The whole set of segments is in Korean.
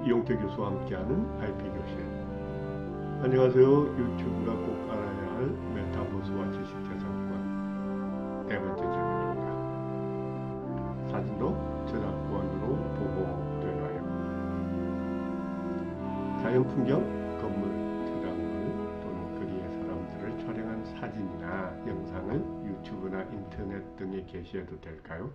이용태 교수와 함께하는 IP교실. 안녕하세요. 유튜브가 꼭 알아야 할 메타버스와 지식재산권 네 번째 질문입니다. 사진도 저작권으로 보호되나요? 자연 풍경, 건물, 저작물 또는 거리의 사람들을 촬영한 사진이나 영상을 유튜브나 인터넷 등에 게시해도 될까요?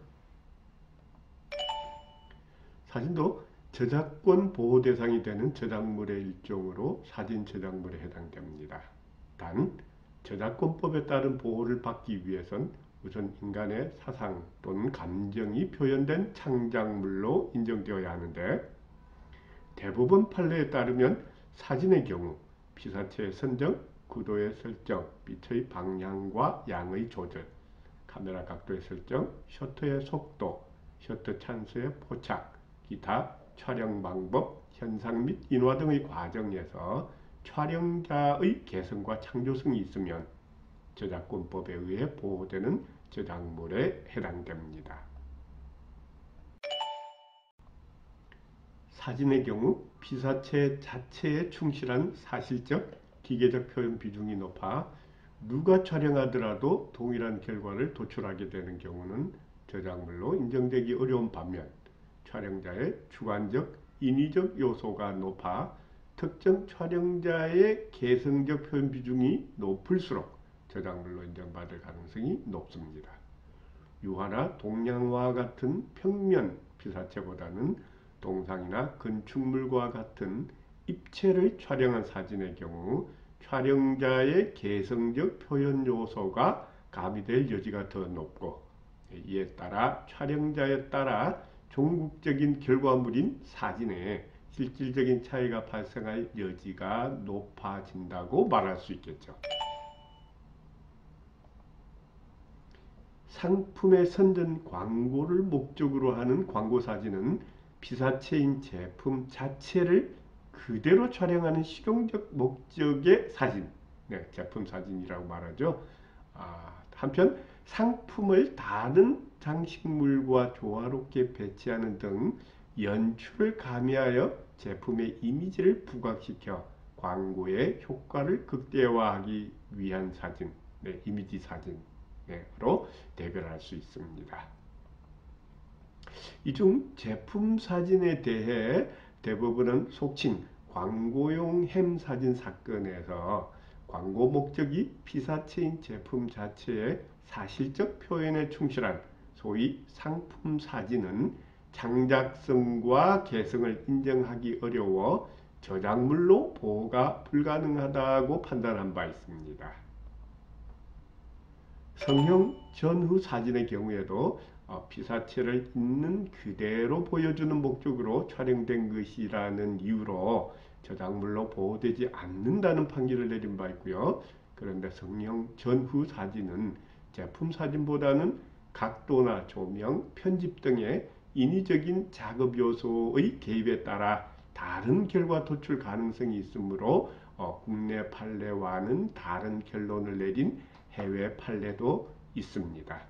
사진도 저작권 보호 대상이 되는 저작물의 일종으로 사진 저작물에 해당됩니다. 단, 저작권법에 따른 보호를 받기 위해선 우선 인간의 사상 또는 감정이 표현된 창작물로 인정되어야 하는데, 대부분 판례에 따르면 사진의 경우 피사체의 선정, 구도의 설정, 빛의 방향과 양의 조절, 카메라 각도의 설정, 셔터의 속도, 셔터 찬스의 포착, 기타 촬영 방법, 현상 및 인화 등의 과정에서 촬영자의 개성과 창조성이 있으면 저작권법에 의해 보호되는 저작물에 해당됩니다. 사진의 경우 피사체 자체에 충실한 사실적, 기계적 표현 비중이 높아 누가 촬영하더라도 동일한 결과를 도출하게 되는 경우는 저작물로 인정되기 어려운 반면, 촬영자의 주관적, 인위적 요소가 높아 특정 촬영자의 개성적 표현 비중이 높을수록 저작물로 인정받을 가능성이 높습니다. 유화나 동양화와 같은 평면 피사체보다는 동상이나 건축물과 같은 입체를 촬영한 사진의 경우 촬영자의 개성적 표현 요소가 가미될 여지가 더 높고, 이에 따라 촬영자에 따라 종국적인 결과물인 사진에 실질적인 차이가 발생할 여지가 높아진다고 말할 수 있겠죠. 상품에 선전 광고를 목적으로 하는 광고 사진은 피사체인 제품 자체를 그대로 촬영하는 실용적 목적의 사진, 네, 제품 사진이라고 말하죠. 한편 상품을 다른 장식물과 조화롭게 배치하는 등 연출을 가미하여 제품의 이미지를 부각시켜 광고의 효과를 극대화하기 위한 사진, 네, 이미지 사진으로 대별할 수 있습니다. 이 중 제품 사진에 대해 대부분은 속칭 광고용 햄 사진 사건에서 광고 목적이 피사체인 제품 자체의 사실적 표현에 충실한 소위 상품 사진은 창작성과 개성을 인정하기 어려워 저작물로 보호가 불가능하다고 판단한 바 있습니다. 성형 전후 사진의 경우에도 피사체를 있는 그대로 보여주는 목적으로 촬영된 것이라는 이유로 저작물로 보호되지 않는다는 판결을 내린 바 있고요. 그런데 성형 전후 사진은 제품 사진보다는 각도나 조명, 편집 등의 인위적인 작업 요소의 개입에 따라 다른 결과 도출 가능성이 있으므로 국내 판례와는 다른 결론을 내린 해외 판례도 있습니다.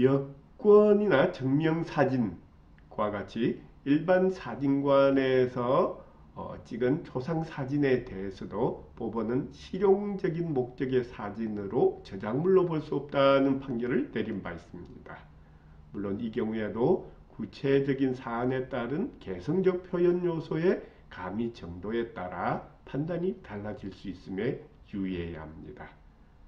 여권이나 증명사진과 같이 일반 사진관에서 찍은 초상사진에 대해서도 법원은 실용적인 목적의 사진으로 저작물로 볼 수 없다는 판결을 내린 바 있습니다. 물론 이 경우에도 구체적인 사안에 따른 개성적 표현 요소의 가미 정도에 따라 판단이 달라질 수 있음에 유의해야 합니다.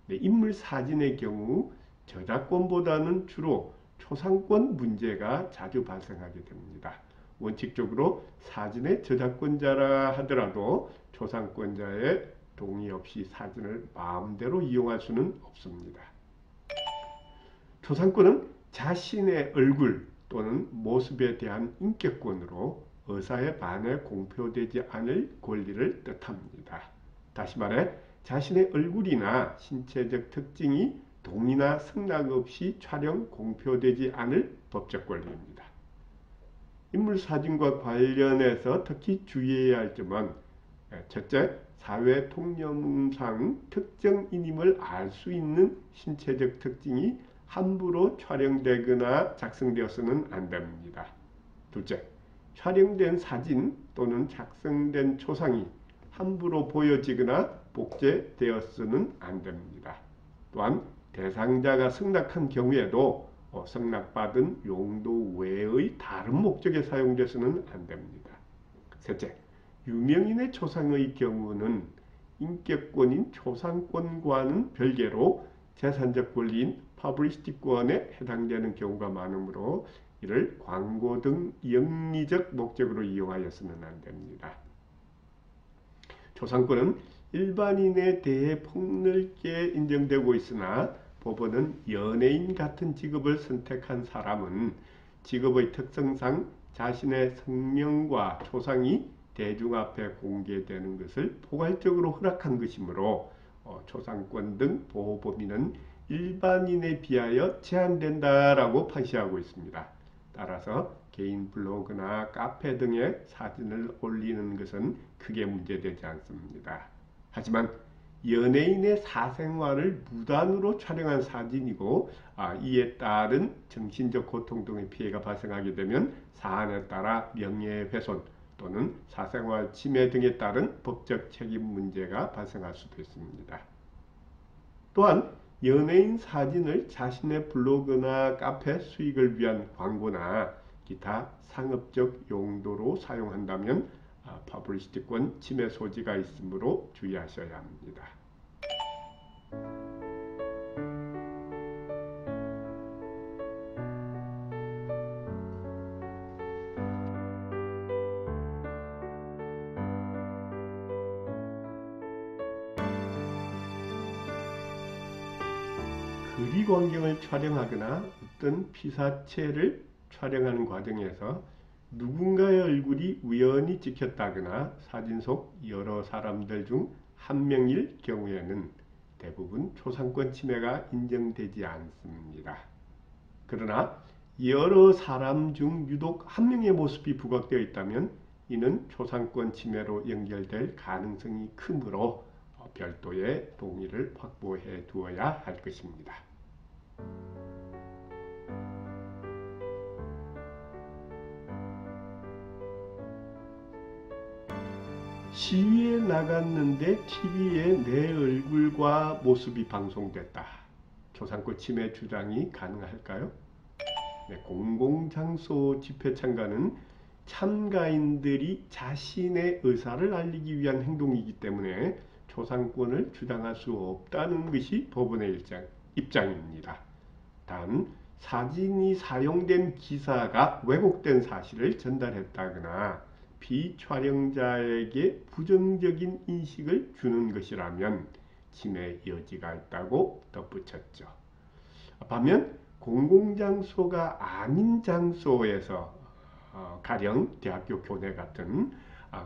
인물 사진의 경우 저작권보다는 주로 초상권 문제가 자주 발생하게 됩니다. 원칙적으로 사진의 저작권자라 하더라도 초상권자의 동의 없이 사진을 마음대로 이용할 수는 없습니다. 초상권은 자신의 얼굴 또는 모습에 대한 인격권으로 의사에 반해 공표되지 않을 권리를 뜻합니다. 다시 말해 자신의 얼굴이나 신체적 특징이 동의나 승낙 없이 촬영, 공표되지 않을 법적 권리입니다. 인물 사진과 관련해서 특히 주의해야 할 점은 첫째, 사회 통념상 특정인임을 알 수 있는 신체적 특징이 함부로 촬영되거나 작성되어서는 안 됩니다. 둘째, 촬영된 사진 또는 작성된 초상이 함부로 보여지거나 복제되어서는 안 됩니다. 또한 대상자가 승낙한 경우에도 승낙받은 용도 외의 다른 목적에 사용돼서는 안 됩니다. 셋째, 유명인의 초상의 경우는 인격권인 초상권과는 별개로 재산적 권리인 퍼블리시티권에 해당되는 경우가 많으므로 이를 광고 등 영리적 목적으로 이용하여서는 안 됩니다. 초상권은 일반인에 대해 폭넓게 인정되고 있으나 법원은 연예인 같은 직업을 선택한 사람은 직업의 특성상 자신의 성명과 초상이 대중 앞에 공개되는 것을 포괄적으로 허락한 것이므로 초상권 등 보호 범위는 일반인에 비하여 제한된다라고 판시하고 있습니다. 따라서 개인 블로그나 카페 등에 사진을 올리는 것은 크게 문제되지 않습니다. 하지만 연예인의 사생활을 무단으로 촬영한 사진이고 이에 따른 정신적 고통 등의 피해가 발생하게 되면 사안에 따라 명예훼손 또는 사생활 침해 등에 따른 법적 책임 문제가 발생할 수도 있습니다. 또한 연예인 사진을 자신의 블로그나 카페 수익을 위한 광고나 기타 상업적 용도로 사용한다면 퍼블리시티권 침해 소지가 있으므로 주의하셔야 합니다. 거리 광경을 촬영하거나 어떤 피사체를 촬영하는 과정에서 누군가의 얼굴이 우연히 찍혔다거나 사진 속 여러 사람들 중 한 명일 경우에는 대부분 초상권 침해가 인정되지 않습니다. 그러나 여러 사람 중 유독 한 명의 모습이 부각되어 있다면 이는 초상권 침해로 연결될 가능성이 크므로 별도의 동의를 확보해 두어야 할 것입니다. 시위에 나갔는데 TV에 내 얼굴과 모습이 방송됐다. 초상권 침해 주장이 가능할까요? 네, 공공장소 집회 참가는 참가인들이 자신의 의사를 알리기 위한 행동이기 때문에 초상권을 주장할 수 없다는 것이 법원의 입장입니다. 단, 사진이 사용된 기사가 왜곡된 사실을 전달했다거나 비촬영자에게 부정적인 인식을 주는 것이라면 침해 여지가 있다고 덧붙였죠. 반면 공공장소가 아닌 장소에서 가령 대학교 교내 같은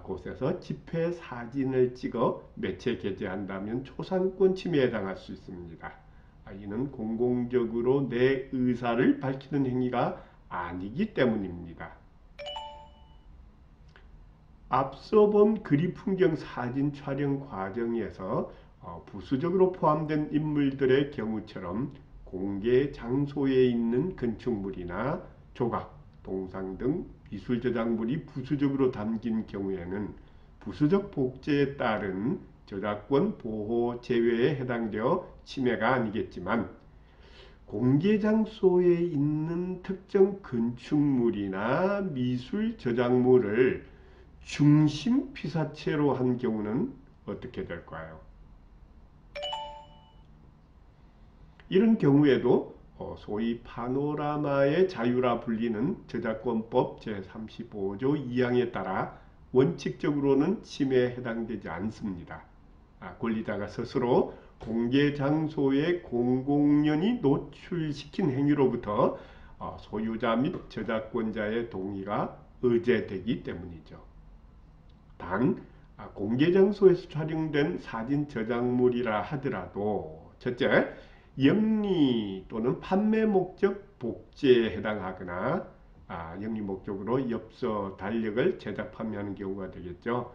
곳에서 집회 사진을 찍어 매체 게재한다면 초상권 침해에 해당할 수 있습니다. 이는 공공적으로 내 의사를 밝히는 행위가 아니기 때문입니다. 앞서 본 거리 풍경 사진 촬영 과정에서 부수적으로 포함된 인물들의 경우처럼 공개 장소에 있는 건축물이나 조각, 동상 등 미술 저작물이 부수적으로 담긴 경우에는 부수적 복제에 따른 저작권 보호 제외에 해당되어 침해가 아니겠지만 공개 장소에 있는 특정 건축물이나 미술 저작물을 중심 피사체로 한 경우는 어떻게 될까요? 이런 경우에도 소위 파노라마의 자유라 불리는 저작권법 제35조 2항에 따라 원칙적으로는 침해에 해당되지 않습니다. 권리자가 스스로 공개 장소에 공공연히 노출시킨 행위로부터 소유자 및 저작권자의 동의가 의제되기 때문이죠. 단, 공개 장소에서 촬영된 사진 저작물이라 하더라도 첫째, 영리 또는 판매 목적 복제에 해당하거나 영리 목적으로 엽서 달력을 제작 판매하는 경우가 되겠죠.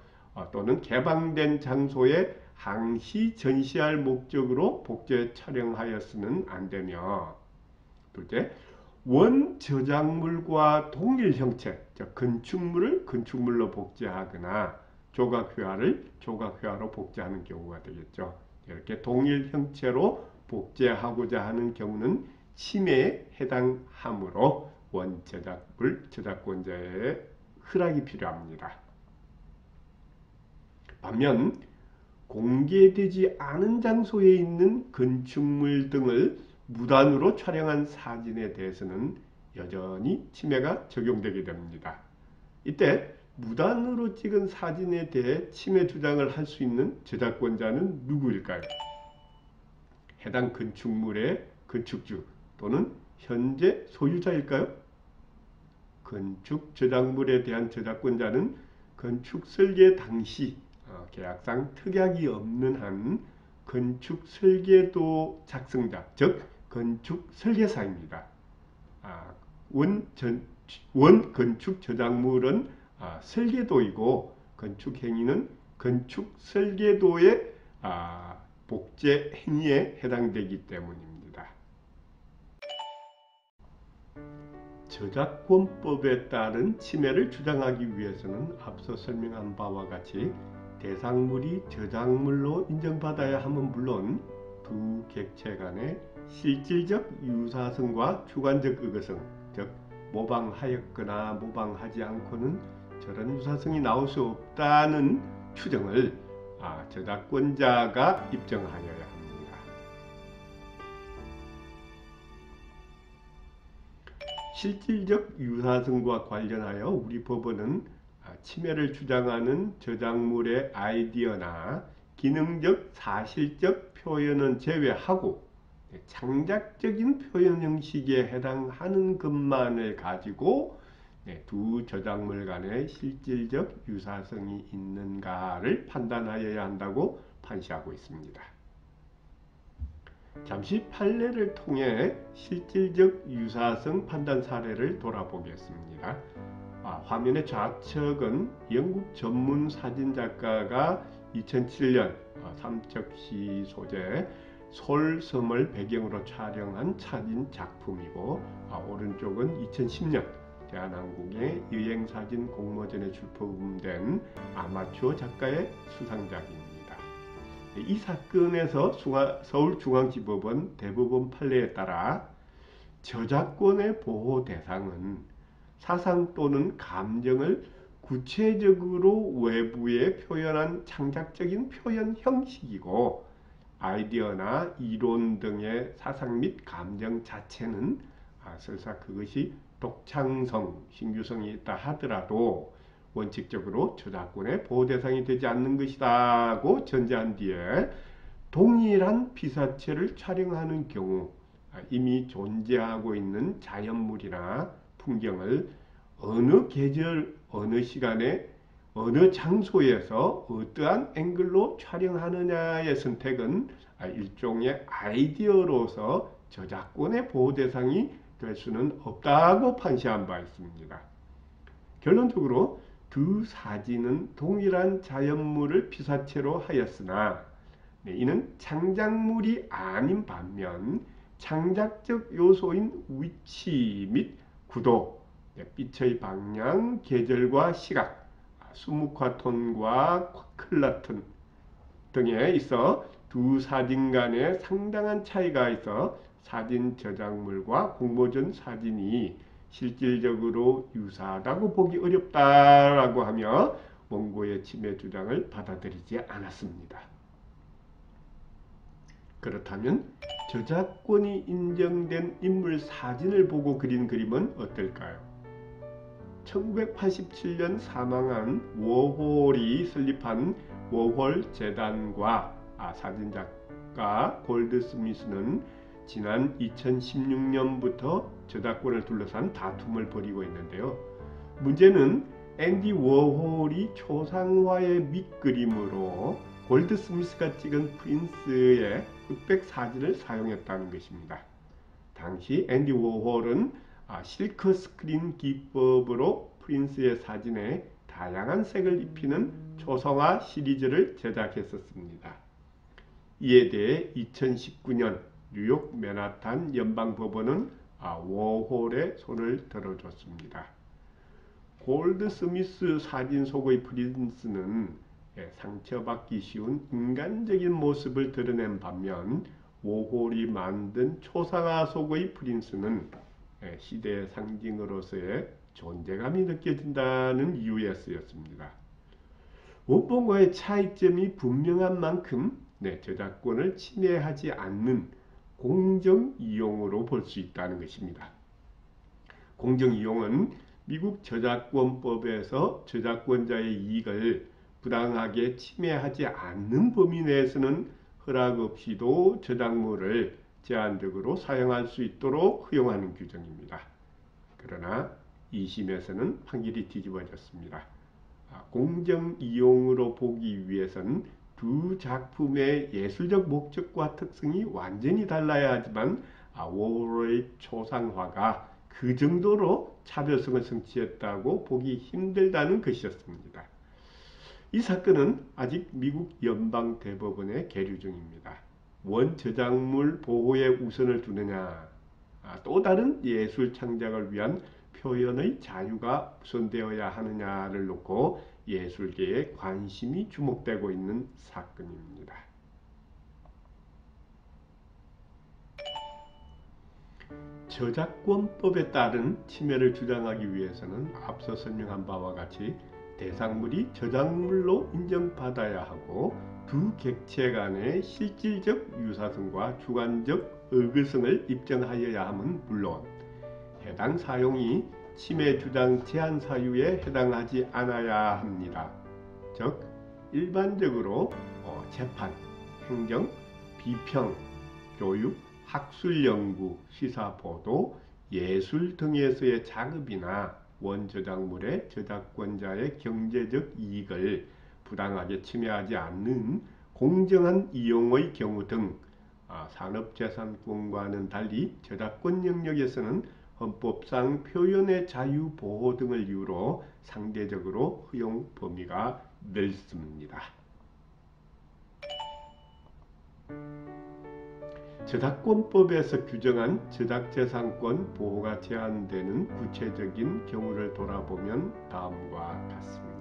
또는 개방된 장소에 항시 전시할 목적으로 복제 촬영하였으면 안 되며 둘째, 원 저작물과 동일 형체, 즉 건축물을 건축물로 복제하거나 조각회화를 조각회화로 복제하는 경우가 되겠죠. 이렇게 동일 형체로 복제하고자 하는 경우는 침해에 해당하므로 원 저작물 저작권자의 허락이 필요합니다. 반면 공개되지 않은 장소에 있는 건축물 등을 무단으로 촬영한 사진에 대해서는 여전히 침해가 적용되게 됩니다. 이때 무단으로 찍은 사진에 대해 침해 주장을 할 수 있는 저작권자는 누구일까요? 해당 건축물의 건축주 또는 현재 소유자일까요? 건축 저작물에 대한 저작권자는 건축 설계 당시 계약상 특약이 없는 한 건축 설계도 작성자, 즉 건축 설계사입니다. 원 건축 저작물은 설계도이고 건축 행위는 건축 설계도의 복제 행위에 해당되기 때문입니다. 저작권법에 따른 침해를 주장하기 위해서는 앞서 설명한 바와 같이 대상물이 저작물로 인정받아야 함은 물론 두 객체 간의 실질적 유사성과 주관적 의거성, 즉 모방하였거나 모방하지 않고는 저런 유사성이 나올 수 없다는 추정을 저작권자가 입증하여야 합니다. 실질적 유사성과 관련하여 우리 법원은 침해를 주장하는 저작물의 아이디어나 기능적 사실적 표현은 제외하고 창작적인 표현 형식에 해당하는 것만을 가지고 두 저작물 간의 실질적 유사성이 있는가를 판단하여야 한다고 판시하고 있습니다. 잠시 판례를 통해 실질적 유사성 판단 사례를 돌아보겠습니다. 화면의 좌측은 영국 전문 사진작가가 2007년 삼척시 소재 솔섬을 배경으로 촬영한 사진 작품이고, 오른쪽은 2010년 대한항공의 여행사진 공모전에 출품된 아마추어 작가의 수상작입니다. 이 사건에서 서울중앙지법은 대법원 판례에 따라 저작권의 보호 대상은 사상 또는 감정을 구체적으로 외부에 표현한 창작적인 표현 형식이고, 아이디어나 이론 등의 사상 및 감정 자체는 설사 그것이 독창성, 신규성이 있다 하더라도 원칙적으로 저작권의 보호 대상이 되지 않는 것이라고 전제한 뒤에 동일한 피사체를 촬영하는 경우 이미 존재하고 있는 자연물이나 풍경을 어느 계절, 어느 시간에, 어느 장소에서 어떠한 앵글로 촬영하느냐의 선택은 일종의 아이디어로서 저작권의 보호 대상이 될 수는 없다고 판시한 바 있습니다. 결론적으로 두 사진은 동일한 자연물을 피사체로 하였으나 이는 창작물이 아닌 반면 창작적 요소인 위치 및 구도, 빛의 방향, 계절과 시각, 수묵화톤과 클라톤 등에 있어 두 사진 간에 상당한 차이가 있어 사진 저작물과 공모전 사진이 실질적으로 유사하다고 보기 어렵다라고 하며 원고의 침해 주장을 받아들이지 않았습니다. 그렇다면 저작권이 인정된 인물 사진을 보고 그린 그림은 어떨까요? 1987년 사망한 워홀이 설립한 워홀 재단과 사진작가 골드스미스는 지난 2016년부터 저작권을 둘러싼 다툼을 벌이고 있는데요. 문제는 앤디 워홀이 초상화의 밑그림으로 골드스미스가 찍은 프린스의 흑백 사진을 사용했다는 것입니다. 당시 앤디 워홀은 실크 스크린 기법으로 프린스의 사진에 다양한 색을 입히는 초상화 시리즈를 제작했었습니다. 이에 대해 2019년 뉴욕 맨하탄 연방법원은 워홀의 손을 들어줬습니다. 골드스미스 사진 속의 프린스는 상처받기 쉬운 인간적인 모습을 드러낸 반면 워홀이 만든 초상화 속의 프린스는 시대의 상징으로서의 존재감이 느껴진다는 이유에 쓰였습니다. 원본과의 차이점이 분명한 만큼 저작권을 침해하지 않는 공정이용으로 볼 수 있다는 것입니다. 공정이용은 미국 저작권법에서 저작권자의 이익을 부당하게 침해하지 않는 범위 내에서는 허락 없이도 저작물을 제한적으로 사용할 수 있도록 허용하는 규정입니다. 그러나 2심에서는 판결이 뒤집어졌습니다. 공정이용으로 보기 위해서는 두 작품의 예술적 목적과 특성이 완전히 달라야 하지만 워홀의 초상화가 그 정도로 차별성을 성취했다고 보기 힘들다는 것이었습니다. 이 사건은 아직 미국 연방대법원에 계류 중입니다. 원저작물 보호에 우선을 두느냐, 또 다른 예술 창작을 위한 표현의 자유가 우선되어야 하느냐를 놓고 예술계의 관심이 주목되고 있는 사건입니다. 저작권법에 따른 침해를 주장하기 위해서는 앞서 설명한 바와 같이 대상물이 저작물로 인정받아야 하고 두 객체 간의 실질적 유사성과 주관적 의거성을 입증하여야 함은 물론 해당 사용이 침해 주장 제한 사유에 해당하지 않아야 합니다. 즉 일반적으로 재판, 행정, 비평, 교육, 학술 연구, 시사 보도, 예술 등에서의 작업이나 원저작물의 저작권자의 경제적 이익을 부당하게 침해하지 않는 공정한 이용의 경우 등 산업재산권과는 달리 저작권 영역에서는 헌법상 표현의 자유 보호 등을 이유로 상대적으로 허용 범위가 넓습니다. 저작권법에서 규정한 저작재산권 보호가 제한되는 구체적인 경우를 돌아보면 다음과 같습니다.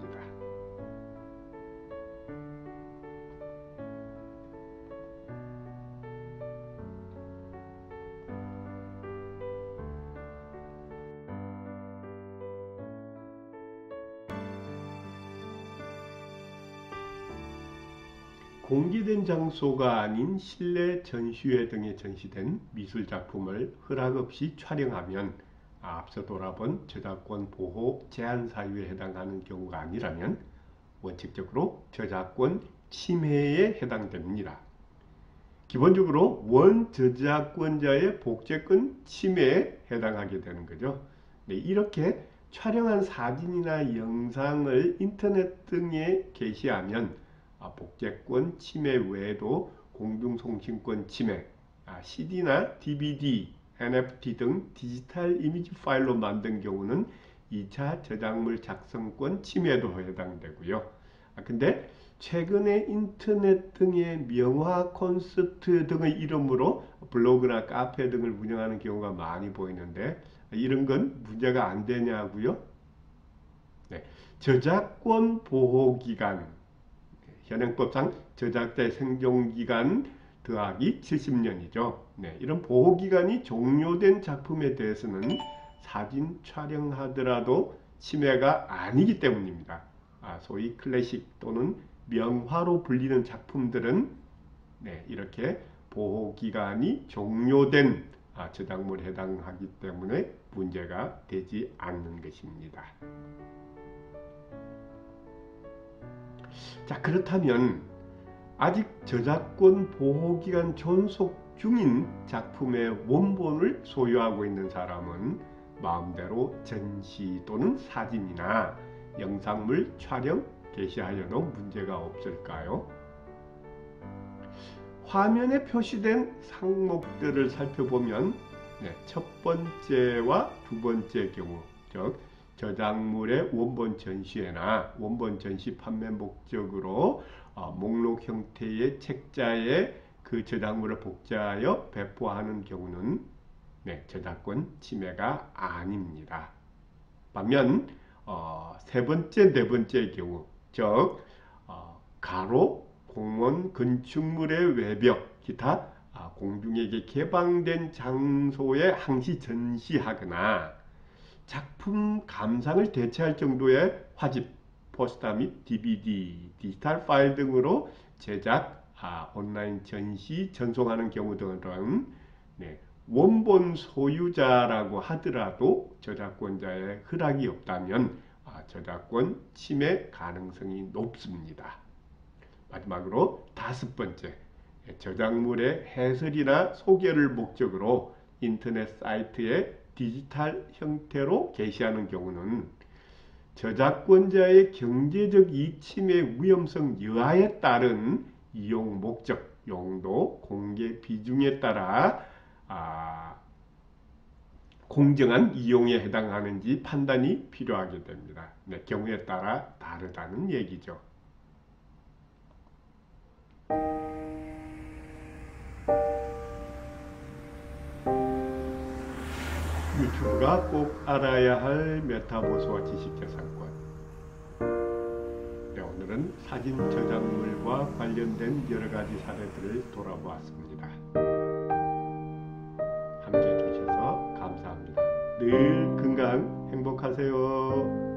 공개된 장소가 아닌 실내 전시회 등에 전시된 미술작품을 허락 없이 촬영하면 앞서 돌아본 저작권 보호 제한 사유에 해당하는 경우가 아니라면 원칙적으로 저작권 침해에 해당됩니다. 기본적으로 원저작권자의 복제권 침해에 해당하게 되는 거죠. 이렇게 촬영한 사진이나 영상을 인터넷 등에 게시하면 복제권 침해 외에도 공중송신권 침해, CD나 DVD, NFT 등 디지털 이미지 파일로 만든 경우는 2차 저작물 작성권 침해도 해당되고요. 근데 최근에 인터넷 등의 명화 콘서트 등의 이름으로 블로그나 카페 등을 운영하는 경우가 많이 보이는데 이런 건 문제가 안 되냐고요? 네. 저작권 보호기간 현행법상 저작자의 생존기간 더하기 70년이죠. 이런 보호기간이 종료된 작품에 대해서는 사진 촬영하더라도 침해가 아니기 때문입니다. 소위 클래식 또는 명화로 불리는 작품들은 이렇게 보호기간이 종료된 저작물에 해당하기 때문에 문제가 되지 않는 것입니다. 자, 그렇다면 아직 저작권 보호기간 존속 중인 작품의 원본을 소유하고 있는 사람은 마음대로 전시 또는 사진이나 영상물 촬영, 게시하여도 문제가 없을까요? 화면에 표시된 항목들을 살펴보면 첫 번째와 두 번째 경우, 즉 저작물의 원본 전시회나 원본 전시 판매 목적으로 목록 형태의 책자에 그 저작물을 복제하여 배포하는 경우는 네, 저작권 침해가 아닙니다. 반면 세 번째, 네 번째의 경우, 즉 가로, 공원, 건축물의 외벽, 기타 공중에게 개방된 장소에 항시 전시하거나 작품 감상을 대체할 정도의 화집, 포스터 및 DVD, 디지털 파일 등으로 제작, 온라인 전시, 전송하는 경우 등은 네, 원본 소유자라고 하더라도 저작권자의 허락이 없다면 저작권 침해 가능성이 높습니다. 마지막으로 다섯 번째, 저작물의 해설이나 소개를 목적으로 인터넷 사이트에 디지털 형태로 게시하는 경우는 저작권자의 경제적 이익 침해 위험성 여하에 따른 이용 목적, 용도, 공개 비중에 따라 공정한 이용에 해당하는지 판단이 필요하게 됩니다. 네, 경우에 따라 다르다는 얘기죠. 유튜브가 꼭 알아야 할 메타버스와 지식재산권. 네, 오늘은 사진 저작물과 관련된 여러 가지 사례들을 돌아보았습니다. 함께 해주셔서 감사합니다. 늘 건강 행복하세요.